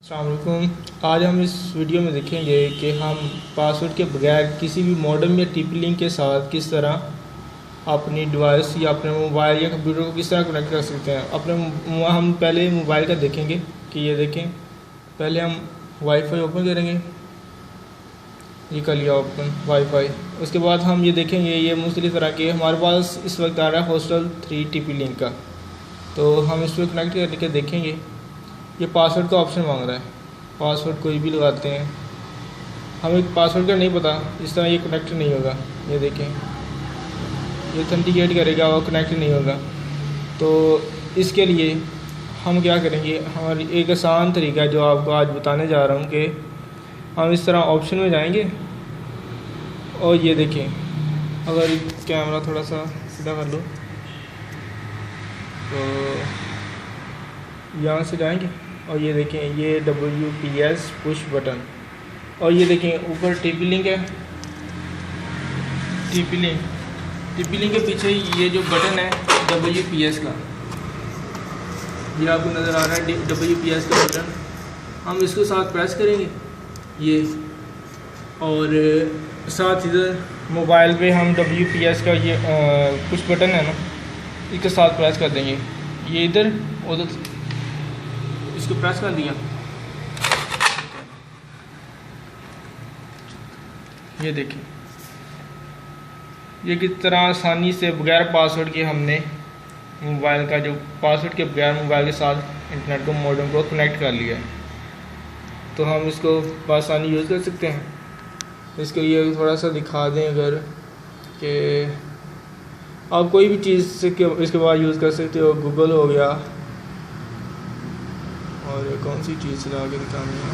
अस्सलाम वालेकुम। आज हम इस वीडियो में देखेंगे कि हम पासवर्ड के बगैर किसी भी मॉडेम या टीपी लिंक के साथ किस तरह अपनी डिवाइस या अपने मोबाइल या कंप्यूटर को किस तरह कनेक्ट कर सकते हैं। हम पहले मोबाइल का देखेंगे कि ये देखें, पहले हम वाईफाई ओपन करेंगे। ये कर लिया ओपन वाईफाई। उसके बाद हम ये देखेंगे, ये मुख्तलिफ तरह के हमारे पास इस वक्त आ रहा है हॉस्टल 3 टीपी लिंक का, तो हम इस पर कनेक्ट करके देखेंगे। ये पासवर्ड का ऑप्शन मांग रहा है, पासवर्ड कोई भी लगाते हैं। हमें पासवर्ड का नहीं पता, इस तरह ये कनेक्ट नहीं होगा। ये देखें, ये ऑथेंटिकेट करेगा और कनेक्ट नहीं होगा। तो इसके लिए हम क्या करेंगे, हमारी एक आसान तरीका है जो आपको आज बताने जा रहा हूँ कि हम इस तरह ऑप्शन में जाएंगे और ये देखें, अगर कैमरा थोड़ा सा सीधा कर लो तो यहाँ से जाएंगे और ये देखें, ये WPS पुश बटन, और ये देखें ऊपर टीपी लिंक है। टीपी लिंक के पीछे ये जो बटन है WPS का, ये आपको नज़र आ रहा है WPS का बटन। हम इसको साथ प्रेस करेंगे ये, और साथ इधर मोबाइल पे हम WPS का ये पुश बटन है ना, इसके साथ प्रेस कर देंगे। ये इधर उधर इसको प्रेस कर दिया, ये देखिए ये किस तरह आसानी से बगैर पासवर्ड के हमने मोबाइल का जो पासवर्ड के बगैर मोबाइल के साथ इंटरनेट को मॉडेम को कनेक्ट कर लिया है। तो हम इसको आसानी यूज़ कर सकते हैं। इसके लिए थोड़ा सा दिखा दें, अगर कि आप कोई भी चीज़ से इसके बाद यूज़ कर सकते हो। गूगल हो गया, और कौन सी चीज़ चला के दिखानी है,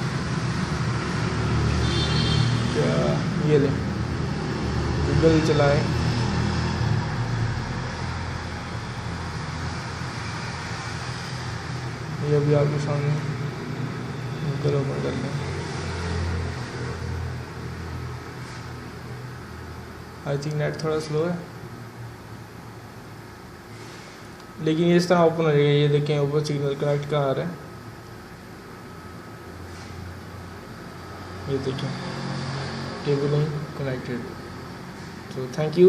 क्या ये ले गूगल चलाएं। ये अभी आपके सामने गूगल ओपन कर लें। आई थिंक नेट थोड़ा स्लो है, लेकिन ये इस तरह ओपन हो जाएगा। ये देखें ऊपर सिग्नल कनेक्ट का आ रहा है, ये देखें केबल कनेक्टेड। तो थैंक यू।